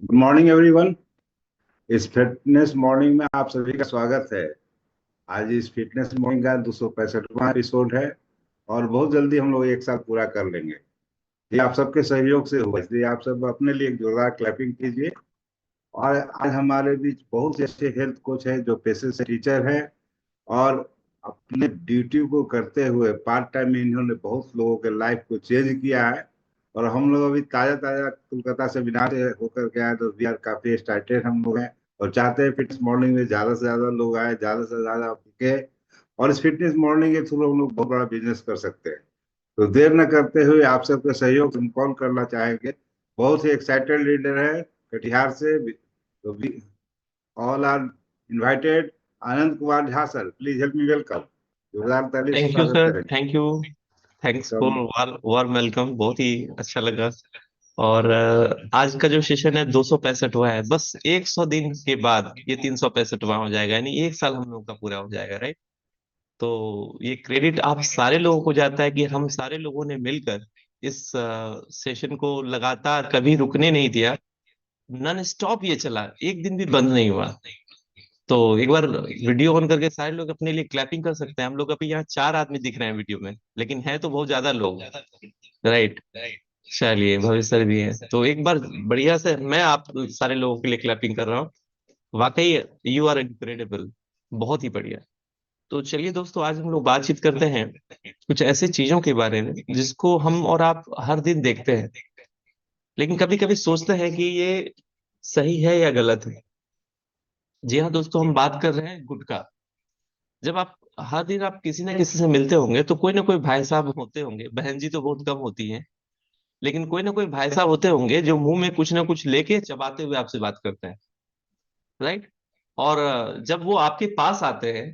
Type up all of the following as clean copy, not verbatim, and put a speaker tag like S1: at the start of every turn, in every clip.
S1: Good morning everyone. इस fitness morning में आप सभी का स्वागत है। आज इस फिटनेस मॉर्निंग का 265वां एपिसोड है और बहुत जल्दी हम लोग एक साल पूरा कर लेंगे। ये आप सबके सहयोग से हुआ, इसलिए आप सब अपने लिए एक जोरदार क्लैपिंग कीजिए। और आज हमारे बीच बहुत से अच्छे हेल्थ कोच हैं जो पेशे से टीचर हैं और अपने ड्यूटी को करते हुए पार्ट टाइम में इन्होंने बहुत लोगों के लाइफ को चेंज किया है। और हम लोग अभी ताजा ताजा कोलकाता से बिहार से होकर के आए, तो वी आर काफी एक्साइटेड हम लोग हैं और चाहते हैं फिटनेस मॉर्निंग में ज्यादा से ज्यादा लोग आए, ज्यादा से ज्यादा के। और इस फिटनेस मॉर्निंग के थ्रू हम लोग बहुत बड़ा बिजनेस कर सकते हैं। तो देर न करते हुए आप सबके सहयोग से हम कॉल करना चाहेंगे। बहुत ही एक्साइटेड लीडर है कटिहार से, तो all are invited. Anand Kumar Jha sir, please help me welcome. जोरदार ताली से
S2: थैंक यू
S1: स्वागत
S2: सर,
S1: करेंगे।
S2: Thank you. Thanks for
S1: welcome.
S2: Warm welcome, बहुत ही अच्छा लगा। और आज का जो सेशन है 265 हुआ है, बस 100 दिन के बाद ये 365वां हो जाएगा, यानी एक साल हम लोग का पूरा हो जाएगा, राइट। तो ये क्रेडिट आप सारे लोगों को जाता है कि हम सारे लोगों ने मिलकर इस सेशन को लगातार कभी रुकने नहीं दिया। नॉन स्टॉप ये चला, एक दिन भी बंद नहीं हुआ। तो एक बार वीडियो ऑन करके सारे लोग अपने लिए क्लैपिंग कर सकते हैं। हम लोग अभी यहाँ 4 आदमी दिख रहे हैं वीडियो में, लेकिन है तो बहुत ज्यादा लोग, राइट। चलिए, भविष्य सर भी है, तो एक बार बढ़िया से मैं आप सारे लोगों के लिए क्लैपिंग कर रहा हूँ। वाकई यू आर इनक्रेडिबल, बहुत ही बढ़िया। तो चलिए दोस्तों, आज हम लोग बातचीत करते हैं कुछ ऐसे चीजों के बारे में जिसको हम और आप हर दिन देखते हैं, लेकिन कभी कभी सोचते हैं कि ये सही है या गलत है। जी हाँ दोस्तों, हम बात कर रहे हैं गुटखा। जब आप हर दिन आप किसी ना किसी से मिलते होंगे तो कोई ना कोई भाई साहब होते होंगे, बहन जी तो बहुत कम होती हैं, लेकिन कोई ना कोई भाई साहब होते होंगे जो मुंह में कुछ ना कुछ लेके चबाते हुए आपसे बात करते हैं, राइट। और जब वो आपके पास आते हैं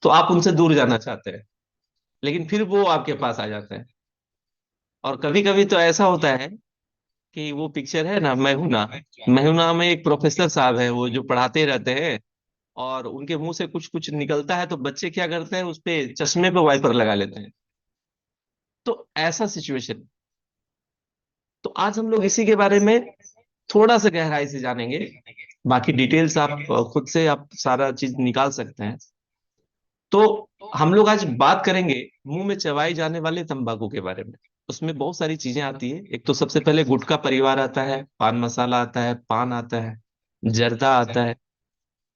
S2: तो आप उनसे दूर जाना चाहते हैं, लेकिन फिर वो आपके पास आ जाते हैं। और कभी कभी तो ऐसा होता है कि वो पिक्चर है ना, मैहूना। मैहूना में एक प्रोफेसर साहब है, वो जो पढ़ाते रहते हैं, और उनके मुंह से कुछ कुछ निकलता है तो बच्चे क्या करते हैं, उस पे चश्मे पे वाइपर लगा लेते हैं। तो ऐसा सिचुएशन। तो आज हम लोग इसी के बारे में थोड़ा सा गहराई से जानेंगे। बाकी डिटेल्स आप खुद से आप सारा चीज निकाल सकते हैं। तो हम लोग आज बात करेंगे मुंह में चबाई जाने वाले तंबाकू के बारे में। उसमें बहुत सारी चीजें आती है। एक तो सबसे पहले गुटखा परिवार आता है, पान मसाला आता है, पान आता है, जर्दा आता है।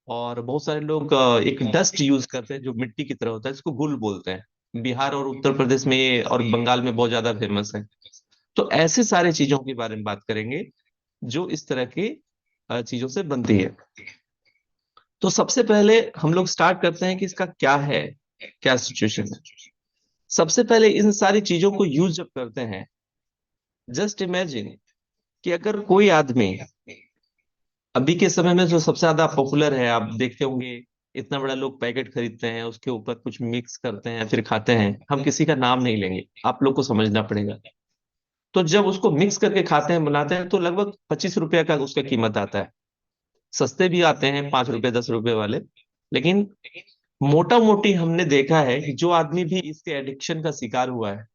S2: और बहुत सारे लोग एक डस्ट यूज करते हैं जो मिट्टी की तरह होता है, जिसको गुल बोलते हैं। बिहार और उत्तर प्रदेश में ये और बंगाल में बहुत ज्यादा फेमस है। तो ऐसे सारे चीजों के बारे में बात करेंगे जो इस तरह की चीजों से बनती है। तो सबसे पहले हम लोग स्टार्ट करते हैं कि इसका क्या है, क्या सिचुएशन है। सबसे पहले इन सारी चीजों को यूज जब करते हैं, जस्ट इमेजिन कि अगर कोई आदमी अभी के समय में जो सबसे ज्यादा पॉपुलर है, आप देखते होंगे, इतना बड़ा लोग पैकेट खरीदते हैं, उसके ऊपर कुछ मिक्स करते हैं फिर खाते हैं। हम किसी का नाम नहीं लेंगे, आप लोग को समझना पड़ेगा। तो जब उसको मिक्स करके खाते हैं, बनाते हैं, तो लगभग 25 रुपए का उसका कीमत आता है। सस्ते भी आते हैं, 5 रुपए 10 रुपए वाले। लेकिन मोटा मोटी हमने देखा है कि जो आदमी भी इसके एडिक्शन का शिकार हुआ है,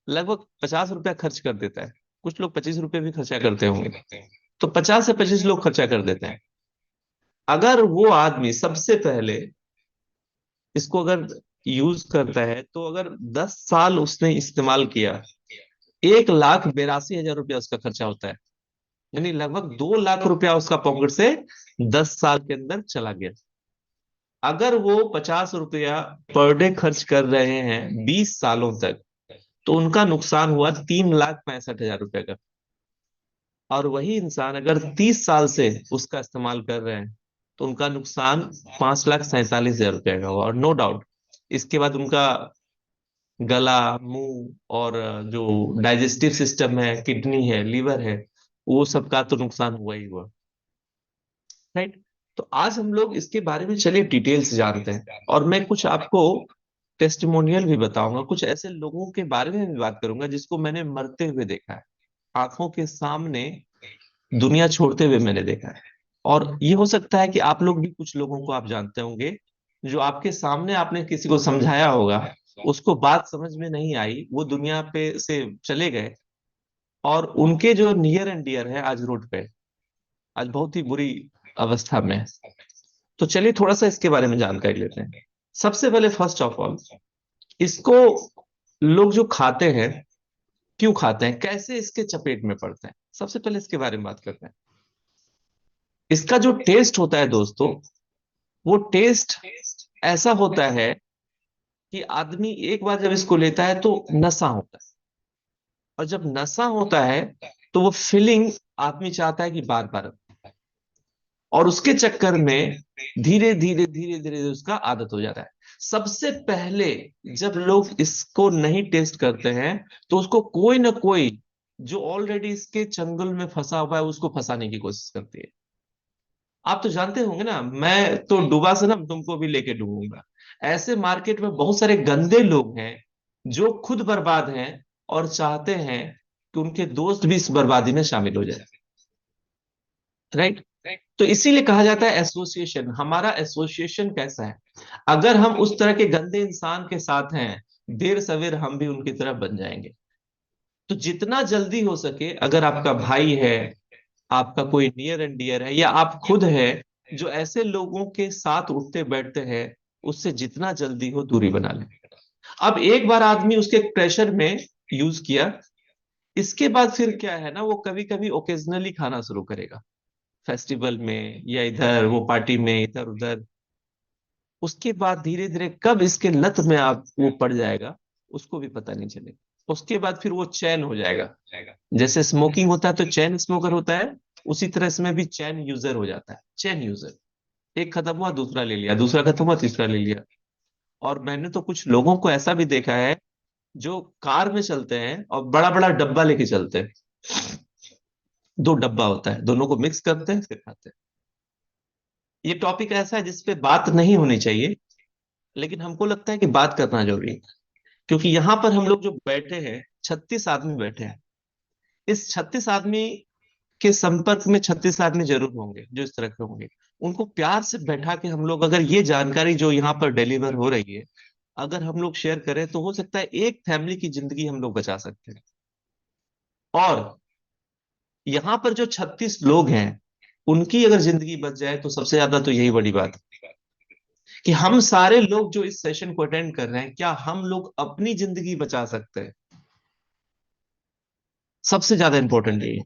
S2: लगभग 50 रुपया खर्च कर देता है। कुछ लोग 25 रुपए भी खर्चा करते होंगे, तो 50 से 25 लोग खर्चा कर देते हैं। अगर वो आदमी सबसे पहले इसको अगर यूज करता है, तो अगर 10 साल उसने इस्तेमाल किया, 1,82,000 रुपया उसका खर्चा होता है। यानी लगभग 2 लाख रुपया उसका पॉकेट से 10 साल के अंदर चला गया। अगर वो 50 रुपया पर डे खर्च कर रहे हैं 20 सालों तक, तो उनका नुकसान हुआ 3,65,000 रुपये का। और वही इंसान अगर 30 साल से उसका इस्तेमाल कर रहे हैं, तो उनका नुकसान 5,47,000 रुपये का हुआ। और नो डाउट इसके बाद उनका गला, मुंह और जो डाइजेस्टिव सिस्टम है, किडनी है, लीवर है, वो सबका तो नुकसान हुआ ही हुआ, राइट। तो आज हम लोग इसके बारे में चलिए डिटेल्स जानते हैं, और मैं कुछ आपको टेस्टिमोनियल भी बताऊंगा, कुछ ऐसे लोगों के बारे में भी बात करूंगा जिसको मैंने मरते हुए देखा है, आंखों के सामने दुनिया छोड़ते हुए मैंने देखा है। और ये हो सकता है कि आप लोग भी कुछ लोगों को आप जानते होंगे, जो आपके सामने आपने किसी को समझाया होगा, उसको बात समझ में नहीं आई, वो दुनिया पे से चले गए, और उनके जो नियर एंड डियर है आज रोड पे। आज बहुत ही बुरी अवस्था में है। तो चलिए थोड़ा सा इसके बारे में जानकारी लेते हैं। सबसे पहले फर्स्ट ऑफ ऑल, इसको लोग जो खाते हैं, क्यों खाते हैं, कैसे इसके चपेट में पड़ते हैं, सबसे पहले इसके बारे में बात करते हैं। इसका जो टेस्ट होता है दोस्तों, वो टेस्ट ऐसा होता है कि आदमी एक बार जब इसको लेता है तो नशा होता है, और जब नशा होता है तो वो फीलिंग आदमी चाहता है कि बार बार, और उसके चक्कर में धीरे धीरे धीरे धीरे उसका आदत हो जाता है। सबसे पहले जब लोग इसको नहीं टेस्ट करते हैं तो उसको कोई ना कोई जो ऑलरेडी इसके चंगुल में फंसा हुआ है उसको फंसाने की कोशिश करती है। आप तो जानते होंगे ना, मैं तो डूबा से ना तुमको भी लेके डूबूंगा। ऐसे मार्केट में बहुत सारे गंदे लोग हैं जो खुद बर्बाद हैं और चाहते हैं कि उनके दोस्त भी इस बर्बादी में शामिल हो जाए। राइट। तो इसीलिए कहा जाता है एसोसिएशन। हमारा एसोसिएशन कैसा है, अगर हम उस तरह के गंदे इंसान के साथ हैं, देर सवेर हम भी उनकी तरफ बन जाएंगे। तो जितना जल्दी हो सके, अगर आपका भाई है, आपका कोई नियर एंड डियर है, या आप खुद है जो ऐसे लोगों के साथ उठते बैठते हैं, उससे जितना जल्दी हो दूरी बना लें। अब एक बार आदमी उसके प्रेशर में यूज किया, इसके बाद फिर क्या है ना, वो कभी कभी ओकेजनली खाना शुरू करेगा, फेस्टिवल में या इधर वो पार्टी में इधर उधर। उसके बाद धीरे धीरे कब इसके लत में आप वो पड़ जाएगा उसको भी पता नहीं चलेगा। उसके बाद फिर वो चैन हो जाएगा। जैसे स्मोकिंग होता है तो चैन स्मोकर होता है, उसी तरह इसमें भी चैन यूजर हो जाता है। चैन यूजर, एक खत्म हुआ दूसरा ले लिया, दूसरा खत्म हुआ तीसरा ले लिया। और मैंने तो कुछ लोगों को ऐसा भी देखा है जो कार में चलते हैं और बड़ा बड़ा डब्बा लेके चलते हैं। दो डब्बा होता है, दोनों को मिक्स करते हैं फिर खाते हैं। ये टॉपिक ऐसा है जिसपे बात नहीं होनी चाहिए, लेकिन हमको लगता है कि बात करना जरूरी है। क्योंकि यहां पर हम लोग जो बैठे हैं, 36 आदमी बैठे हैं। इस 36 आदमी के संपर्क में 36 आदमी जरूर होंगे जो इस तरह के होंगे। उनको प्यार से बैठा के हम लोग अगर ये जानकारी जो यहाँ पर डिलीवर हो रही है, अगर हम लोग शेयर करें, तो हो सकता है एक फैमिली की जिंदगी हम लोग बचा सकते हैं। और यहाँ पर जो 36 लोग हैं, उनकी अगर जिंदगी बच जाए तो सबसे ज्यादा तो यही बड़ी बात है कि हम सारे लोग जो इस सेशन को अटेंड कर रहे हैं, क्या हम लोग अपनी जिंदगी बचा सकते हैं। सबसे ज्यादा इंपॉर्टेंट ये है।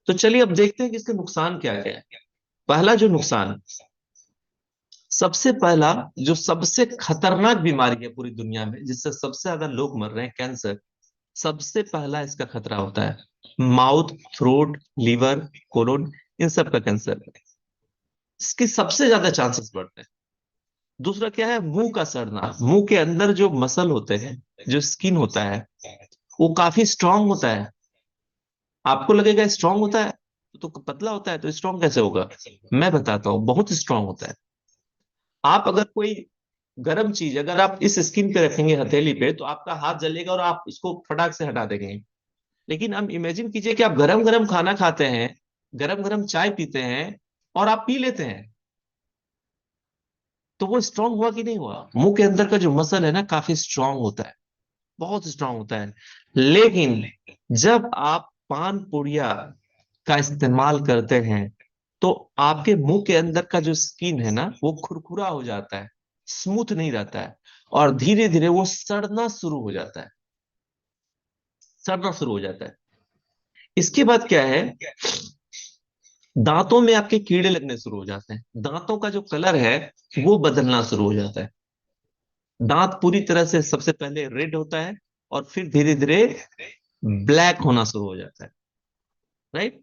S2: तो चलिए अब देखते हैं कि इसके नुकसान क्या क्या है। पहला जो नुकसान, सबसे पहला, जो सबसे खतरनाक बीमारी है पूरी दुनिया में, जिससे सबसे ज्यादा लोग मर रहे हैं, कैंसर। सबसे पहला इसका खतरा होता है माउथ, थ्रोट, लीवर, कोलोन, इन सब का कैंसर। इसके सबसे ज्यादा चांसेस बढ़ते हैं। दूसरा क्या है, मुंह का सड़ना। मुंह के अंदर जो मसल होते हैं, जो स्किन होता है, वो काफी स्ट्रांग होता है। आपको लगेगा स्ट्रांग होता है तो पतला होता है, तो स्ट्रांग कैसे होगा? मैं बताता हूँ, बहुत स्ट्रांग होता है। आप अगर कोई गर्म चीज अगर आप इस स्किन पे रखेंगे, हथेली पे, तो आपका हाथ जलेगा और आप इसको फटाक से हटा देंगे। लेकिन अब इमेजिन कीजिए कि आप गरम गरम खाना खाते हैं, गरम गरम चाय पीते हैं, और आप पी लेते हैं, तो वो स्ट्रांग हुआ कि नहीं हुआ? मुंह के अंदर का जो मसल है ना, काफी स्ट्रांग होता है, बहुत स्ट्रांग होता है। लेकिन जब आप पान पुड़िया का इस्तेमाल करते हैं, तो आपके मुंह के अंदर का जो स्किन है ना, वो खुरखुरा हो जाता है, स्मूथ नहीं रहता है, और धीरे धीरे वो सड़ना शुरू हो जाता है, सड़ना शुरू हो जाता है। इसके बाद क्या है, दांतों में आपके कीड़े लगने शुरू हो जाते हैं। दांतों का जो कलर है वो बदलना शुरू हो जाता है। दांत पूरी तरह से सबसे पहले रेड होता है, और फिर धीरे धीरे ब्लैक होना शुरू हो जाता है। राइट।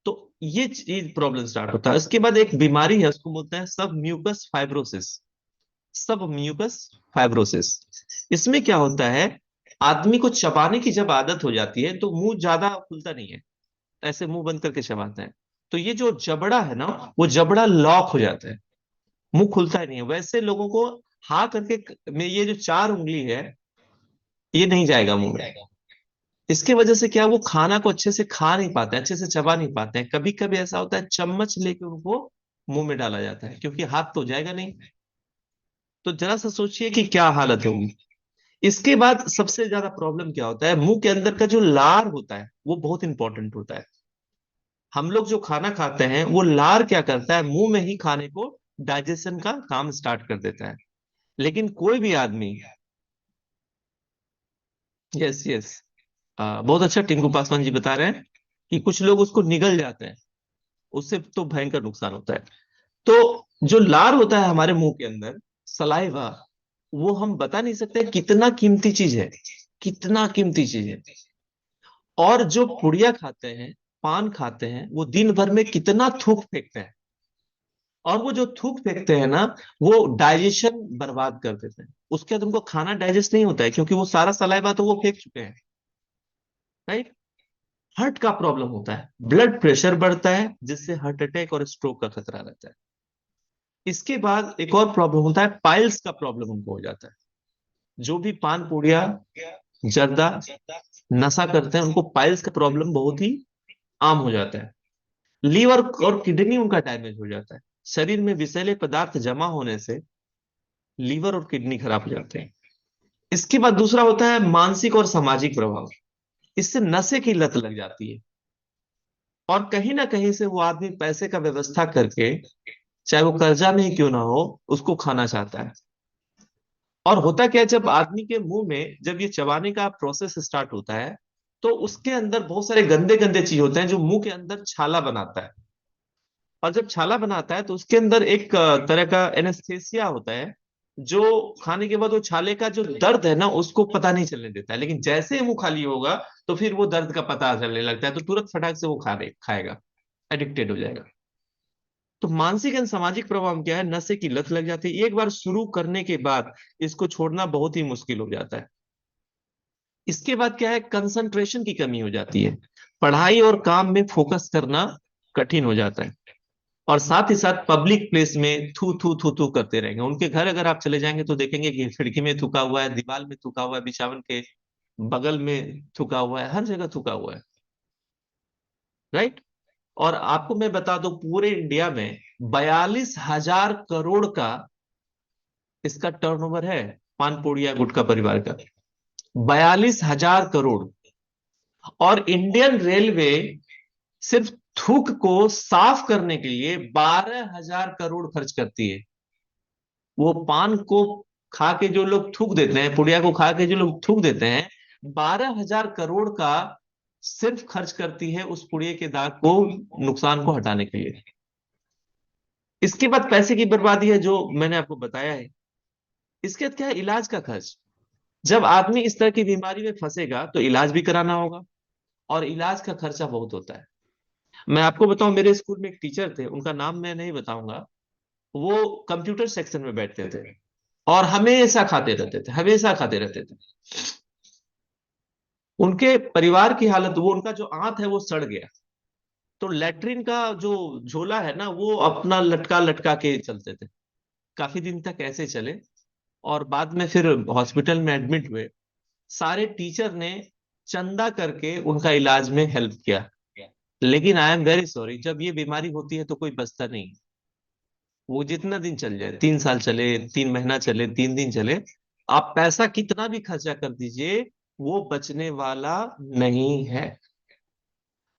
S2: तो ये चीज प्रॉब्लम स्टार्ट होता है। इसके बाद एक बीमारी है, उसको बोलते हैं सब म्यूकस फाइब्रोसिस। सब म्यूकस फाइब्रोसिस। इसमें क्या होता है, आदमी को चबाने की जब आदत हो जाती है तो मुंह ज्यादा खुलता नहीं है, ऐसे मुंह बंद करके चबाते हैं। तो ये जो जबड़ा है ना, वो जबड़ा लॉक हो जाता है, मुंह खुलता ही नहीं है। वैसे लोगों को हाँ करके में ये जो 4 उंगली है, ये नहीं जाएगा मुंह में। इसके वजह से क्या, वो खाना को अच्छे से खा नहीं पाते हैं, अच्छे से चबा नहीं पाते हैं। कभी कभी ऐसा होता है चम्मच लेके उनको मुंह में डाला जाता है, क्योंकि हाथ तो जाएगा नहीं। तो जरा सा सोचिए कि क्या हालत होगी। इसके बाद सबसे ज्यादा प्रॉब्लम क्या होता है, मुंह के अंदर का जो लार होता है वो बहुत इंपॉर्टेंट होता है। हम लोग जो खाना खाते हैं वो लार क्या करता है, मुंह में ही खाने को डाइजेशन का काम स्टार्ट कर देता है। लेकिन कोई भी आदमी, यस यस, बहुत अच्छा टिंकू पासवान जी बता रहे हैं कि कुछ लोग उसको निगल जाते हैं, उससे तो भयंकर नुकसान होता है। तो जो लार होता है हमारे मुंह के अंदर, सलाइवा, वो हम बता नहीं सकते कितना कीमती चीज है, कितना कीमती चीज है। और जो पुड़िया खाते हैं, पान खाते हैं, वो दिन भर में कितना थूक फेंकते हैं। और वो जो थूक फेंकते हैं ना, वो डाइजेशन बर्बाद कर देते हैं। उसके बाद उनको खाना डाइजेस्ट नहीं होता है, क्योंकि वो सारा सलाइवा तो वो फेंक चुके हैं, राइट। हार्ट का प्रॉब्लम होता है, ब्लड प्रेशर बढ़ता है, जिससे हार्ट अटैक और स्ट्रोक का खतरा रहता है। इसके बाद एक और प्रॉब्लम होता है, पाइल्स का प्रॉब्लम उनको हो जाता है। जो भी पान पुड़िया जर्दा नशा करते हैं, उनको पाइल्स का प्रॉब्लम बहुत ही आम हो जाता है। लीवर और किडनी उनका डैमेज हो जाता है। शरीर में विषैले पदार्थ जमा होने से लीवर और किडनी खराब हो जाते हैं। इसके बाद दूसरा होता है मानसिक और सामाजिक प्रभाव। इससे नशे की लत लग जाती है, और कहीं ना कहीं से वो आदमी पैसे का व्यवस्था करके, चाहे वो कर्जा में ही क्यों ना हो, उसको खाना चाहता है। और होता क्या है, जब आदमी के मुंह में जब ये चबाने का प्रोसेस स्टार्ट होता है, तो उसके अंदर बहुत सारे गंदे गंदे चीज होते हैं जो मुंह के अंदर छाला बनाता है। और जब छाला बनाता है तो उसके अंदर एक तरह का एनेस्थेसिया होता है, जो खाने के बाद वो छाले का जो दर्द है ना, उसको पता नहीं चलने देता है। लेकिन जैसे ही मुंह खाली होगा, तो फिर वो दर्द का पता चलने लगता है, तो तुरंत फटाक से वो खाएगा, एडिक्टेड हो जाएगा। तो मानसिक एंड सामाजिक प्रभाव क्या है, नशे की लत लग जाती है। एक बार शुरू करने के बाद इसको छोड़ना बहुत ही मुश्किल हो जाता है। इसके बाद क्या है, कंसंट्रेशन की कमी हो जाती है, पढ़ाई और काम में फोकस करना कठिन हो जाता है। और साथ ही साथ पब्लिक प्लेस में थू थू थू थू करते रहेंगे। उनके घर अगर आप चले जाएंगे तो देखेंगे कि खिड़की में थूका हुआ है, दीवार में थूका हुआ है, बिछावन के बगल में थूका हुआ है, हर जगह थूका हुआ है, राइट। और आपको मैं बता दूं, पूरे इंडिया में 42,000 करोड़ का इसका टर्नओवर है, पान पुड़िया गुटखा परिवार का, 42,000 करोड़। और इंडियन रेलवे सिर्फ थूक को साफ करने के लिए 12,000 करोड़ खर्च करती है। वो पान को खा के जो लोग थूक देते हैं, पुड़िया को खा के जो लोग थूक देते हैं, 12,000 करोड़ का सिर्फ खर्च करती है उस पुड़िया के दाग को, नुकसान को हटाने के लिए। इसके बाद पैसे की बर्बादी है, जो मैंने आपको बताया है। इसके बाद क्या है, इलाज का खर्च। जब आदमी इस तरह की बीमारी में फंसेगा तो इलाज भी कराना होगा, और इलाज का खर्चा बहुत होता है। मैं आपको बताऊं, मेरे स्कूल में एक टीचर थे, उनका नाम मैं नहीं बताऊंगा। वो कंप्यूटर सेक्शन में बैठते थे और हमेशा खाते रहते थे, हमेशा खाते रहते थे। उनके परिवार की हालत, वो उनका जो आंत है वो सड़ गया। तो लेटरिन का जो झोला है ना, वो अपना लटका लटका के चलते थे। काफी दिन तक ऐसे चले, और बाद में फिर हॉस्पिटल में एडमिट हुए। सारे टीचर ने चंदा करके उनका इलाज में हेल्प किया। लेकिन आई एम वेरी सॉरी, जब ये बीमारी होती है तो कोई बचता नहीं। वो जितना दिन चल जाए, 3 साल चले, 3 महीना चले, 3 दिन चले, आप पैसा कितना भी खर्चा कर दीजिए, वो बचने वाला नहीं है।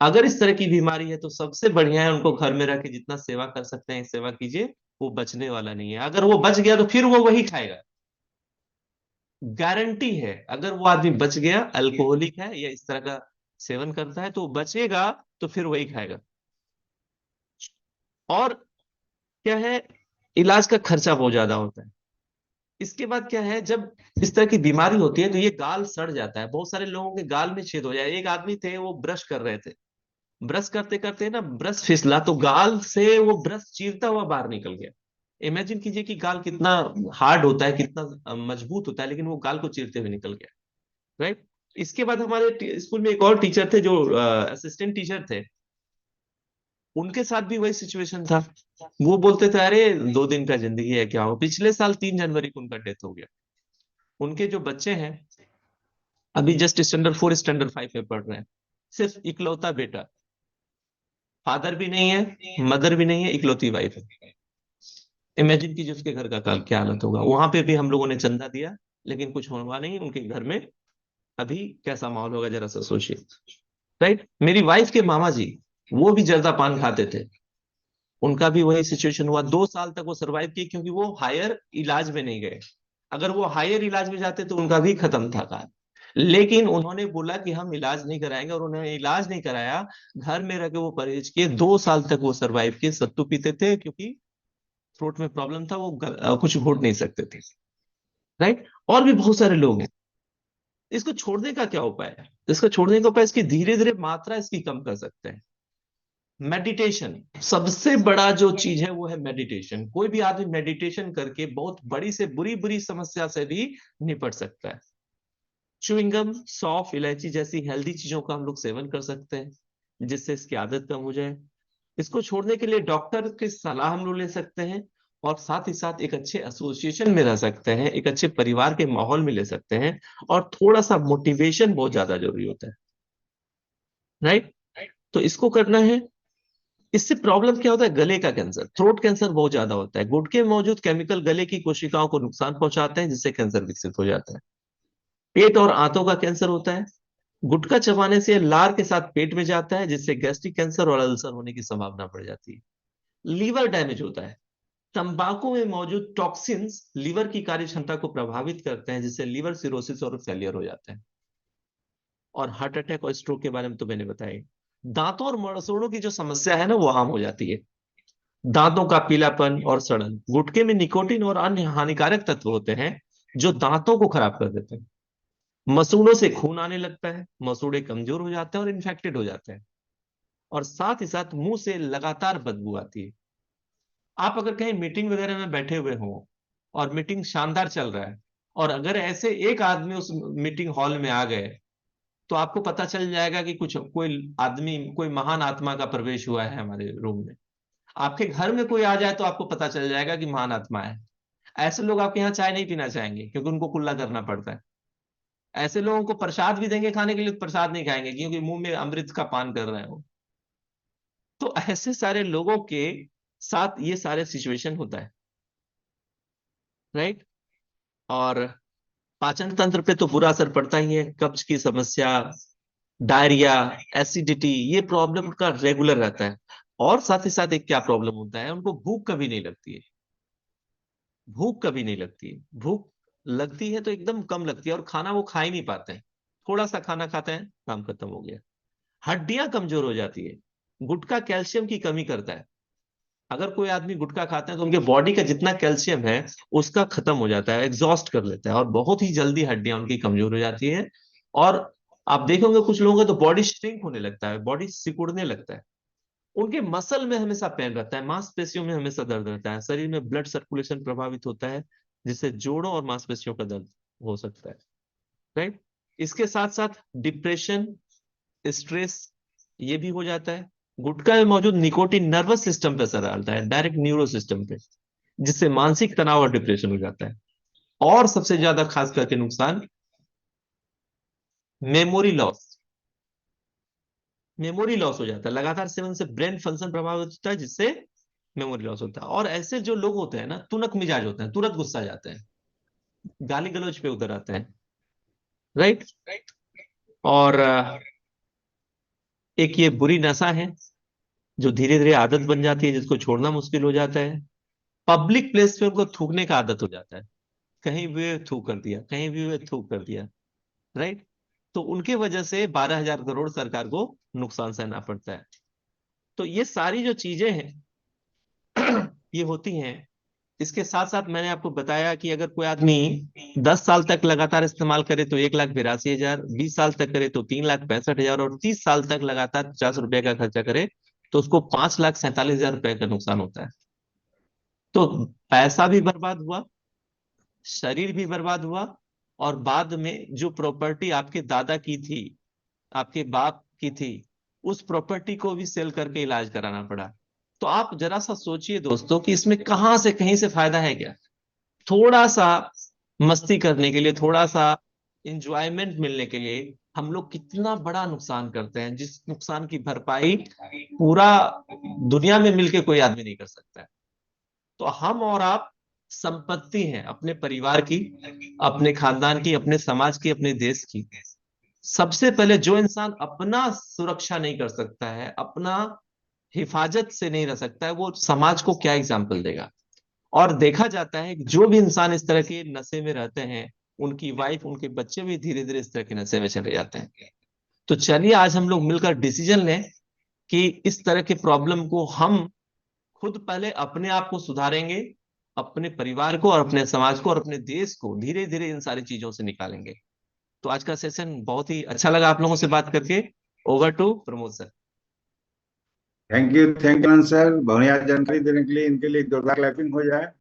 S2: अगर इस तरह की बीमारी है तो सबसे बढ़िया है, उनको घर में रह के जितना सेवा कर सकते हैं सेवा कीजिए। वो बचने वाला नहीं है। अगर वो बच गया तो फिर वो वही खाएगा, गारंटी है। अगर वो आदमी बच गया, अल्कोहलिक है या इस तरह का सेवन करता है, तो बचेगा तो फिर वही खाएगा। और क्या है, इलाज का खर्चा बहुत ज्यादा होता है। इसके बाद क्या है, जब इस तरह की बीमारी होती है तो ये गाल सड़ जाता है। बहुत सारे लोगों के गाल में छेद हो जाए। एक आदमी थे, वो ब्रश कर रहे थे, ब्रश करते करते ना ब्रश फिसला, तो गाल से वो ब्रश चीरता हुआ बाहर निकल गया। इमेजिन कीजिए कि गाल कितना हार्ड होता है, कितना मजबूत होता है, लेकिन वो गाल को चीरते हुए निकल गया, राइट। इसके बाद हमारे स्कूल में एक और टीचर थे, जो असिस्टेंट टीचर थे। उनके साथ भी वही सिचुएशन था। वो बोलते थे, अरे 2 दिन का जिंदगी है, क्या हो। पिछले साल 3 जनवरी को उनका डेथ हो गया। उनके जो बच्चे हैं, अभी जस्ट स्टैंडर्ड 4 स्टैंडर्ड 5 में पढ़ रहे हैं। सिर्फ इकलौता बेटा, फादर भी नहीं है, मदर भी नहीं है, इकलौती वाइफ है। इमेजिन कीजिए उसके घर का काल क्या हालत होगा। वहां पे भी हम लोगों ने चंदा दिया, लेकिन कुछ हुआ नहीं। उनके घर में अभी कैसा माहौल होगा, जरा सा सोचिए, राइट। मेरी वाइफ के मामा जी, वो भी जर्दा पान खाते थे, उनका भी वही सिचुएशन हुआ। 2 साल तक वो सरवाइव किए क्योंकि वो हायर इलाज में नहीं गए। अगर वो हायर इलाज में जाते तो उनका भी खत्म था कार्य। लेकिन उन्होंने बोला कि हम इलाज नहीं कराएंगे, और उन्होंने इलाज नहीं कराया। घर में रह के वो परहेज किए, 2 साल तक वो सरवाइव किए। सत्तू पीते थे क्योंकि थ्रोट में प्रॉब्लम था, वो कुछ घोट नहीं सकते थे। राइट। और भी बहुत सारे लोग हैं। इसको छोड़ने का क्या उपाय है? इसको छोड़ने का उपाय, इसकी धीरे धीरे मात्रा इसकी कम कर सकते हैं। मेडिटेशन सबसे बड़ा जो चीज है वो है मेडिटेशन। कोई भी आदमी मेडिटेशन करके बहुत बड़ी से बुरी बुरी समस्या से भी निपट सकता है। च्युइंगम, सौंफ, इलायची जैसी हेल्दी चीजों का हम लोग सेवन कर सकते हैं, जिससे इसकी आदत कम हो जाए। इसको छोड़ने के लिए डॉक्टर की सलाह हम लोग ले सकते हैं, और साथ ही साथ एक अच्छे एसोसिएशन में रह सकते हैं, एक अच्छे परिवार के माहौल में ले सकते हैं। और थोड़ा सा मोटिवेशन बहुत ज्यादा जरूरी होता है। राइट। तो इसको करना है। इससे प्रॉब्लम क्या होता है? गले का कैंसर, थ्रोट कैंसर बहुत ज्यादा होता है। गुटके में मौजूद केमिकल गले की कोशिकाओं को नुकसान पहुंचाते हैं, जिससे कैंसर विकसित हो जाता है। पेट और आंतों का कैंसर होता है। गुटखा चबाने से लार के साथ पेट में जाता है, जिससे गैस्ट्रिक कैंसर और अल्सर होने की संभावना बढ़ जाती है। लीवर डैमेज होता है। तंबाकू में मौजूद टॉक्सिन्स लीवर की कार्य क्षमता को प्रभावित करते हैं, जिससे लीवर सिरोसिस और फेलियर हो जाता है। और हार्ट अटैक और स्ट्रोक के बारे में तो मैंने बताया। दांतों और मसूड़ों की जो समस्या है ना, वो आम हो जाती है। दांतों का पीलापन और सड़न। गुटखे में निकोटीन और अन्य हानिकारक तत्व होते हैं, जो दांतों को खराब कर देते हैं। मसूड़ों से खून आने लगता है, मसूड़े कमजोर हो जाते हैं और इन्फेक्टेड हो जाते हैं। और साथ ही साथ मुंह से लगातार बदबू आती है। आप अगर कहीं मीटिंग वगैरह में बैठे हुए हो, और मीटिंग शानदार चल रहा है, और अगर ऐसे एक आदमी उस मीटिंग हॉल में आ गए, तो आपको पता चल जाएगा कि कुछ कोई आदमी, कोई महान आत्मा का प्रवेश हुआ है हमारे रूम में। आपके घर में कोई आ जाए तो आपको पता चल जाएगा कि महान आत्मा है। ऐसे लोग आपके यहाँ चाय नहीं पीना चाहेंगे, क्योंकि उनको कुल्ला करना पड़ता है। ऐसे लोगों को प्रसाद भी देंगे खाने के लिए, तो प्रसाद नहीं खाएंगे, क्योंकि मुंह में अमृत का पान कर रहे हो। तो ऐसे सारे लोगों के साथ ये सारे सिचुएशन होता है। राइट। और पाचन तंत्र पे तो बुरा असर पड़ता ही है। कब्ज की समस्या, डायरिया, एसिडिटी, ये प्रॉब्लम का रेगुलर रहता है। और साथ ही साथ एक क्या प्रॉब्लम होता है, उनको भूख कभी नहीं लगती है। भूख कभी नहीं लगती है। भूख लगती है तो एकदम कम लगती है, और खाना वो खा ही नहीं पाते हैं। थोड़ा सा खाना खाते हैं, काम खत्म हो गया। हड्डियां कमजोर हो जाती है। गुटखा कैल्शियम की कमी करता है। अगर कोई आदमी गुटखा खाते हैं तो उनके बॉडी का जितना कैल्शियम है, उसका खत्म हो जाता है, एग्जॉस्ट कर लेता है, और बहुत ही जल्दी हड्डियां उनकी कमजोर हो जाती है। और आप देखोगे कुछ लोगों का तो बॉडी श्रिंक होने लगता है, बॉडी सिकुड़ने लगता है। उनके मसल में हमेशा पेन रहता है, मांसपेशियों में हमेशा दर्द रहता है, शरीर में ब्लड सर्कुलेशन प्रभावित होता है, जिससे जोड़ों और मांसपेशियों का दर्द हो सकता है। राइट। इसके साथ साथ डिप्रेशन, स्ट्रेस, ये भी हो जाता है। गुटखा में मौजूद निकोटीन नर्वस सिस्टम पे असर डालता है, डायरेक्ट न्यूरो सिस्टम पे, जिससे मानसिक तनाव और डिप्रेशन हो जाता है। और सबसे ज्यादा खास करके नुकसान, मेमोरी लॉस। मेमोरी लॉस हो जाता है, लगातार सेवन से ब्रेन फंक्शन प्रभावित होता है, जिससे मेमोरी लॉस होता है। और ऐसे जो लोग होते हैं ना, तुनक मिजाज होते हैं, तुरंत गुस्सा आ जाते हैं, गाली गलौज पे उतर आते हैं। राइट। और एक ये बुरी नशा है, जो धीरे धीरे आदत बन जाती है, जिसको छोड़ना मुश्किल हो जाता है। पब्लिक प्लेस पे उनको थूकने का आदत हो जाता है। कहीं भी थूक कर दिया, कहीं भी थूक कर दिया। राइट। तो उनके वजह से 12,000 करोड़ सरकार को नुकसान सहना पड़ता है। तो ये सारी जो चीजें हैं ये होती हैं। इसके साथ साथ मैंने आपको बताया कि अगर कोई आदमी 10 साल तक लगातार इस्तेमाल करे तो 1,82,000, 20 साल तक करे तो 3,65,000, और 30 साल तक लगातार 50 रुपए का खर्चा करे तो उसको 5,47,000 रुपए का नुकसान होता है। तो पैसा भी बर्बाद हुआ, शरीर भी बर्बाद हुआ, और बाद में जो प्रॉपर्टी आपके दादा की थी, आपके बाप की थी, उस प्रॉपर्टी को भी सेल करके इलाज कराना पड़ा। तो आप जरा सा सोचिए दोस्तों, कि इसमें कहां से कहीं से फायदा है क्या? थोड़ा सा मस्ती करने के लिए, थोड़ा सा इंजॉयमेंट मिलने के लिए हम लोग कितना बड़ा नुकसान करते हैं, जिस नुकसान की भरपाई पूरा दुनिया में मिलके कोई आदमी नहीं कर सकता है। तो हम और आप संपत्ति हैं अपने परिवार की, अपने खानदान की, अपने समाज की, अपने देश की। सबसे पहले जो इंसान अपना सुरक्षा नहीं कर सकता है, अपना हिफाजत से नहीं रह सकता है, वो समाज को क्या एग्जाम्पल देगा। और देखा जाता है कि जो भी इंसान इस तरह के नशे में रहते हैं, उनकी वाइफ, उनके बच्चे भी धीरे धीरे इस तरह के नशे में चले जाते हैं। तो चलिए आज हम लोग मिलकर डिसीजन लें कि इस तरह के प्रॉब्लम को हम खुद पहले अपने आप को सुधारेंगे, अपने परिवार को और अपने समाज को और अपने देश को धीरे धीरे इन सारी चीजों से निकालेंगे। तो आज का सेशन बहुत ही अच्छा लगा आप लोगों से बात करके। Over to Pramod sir.
S1: Thank you Anand sir, बढ़िया जानकारी देने के लिए। इनके लिए जोरदार क्लैपिंग हो जाए।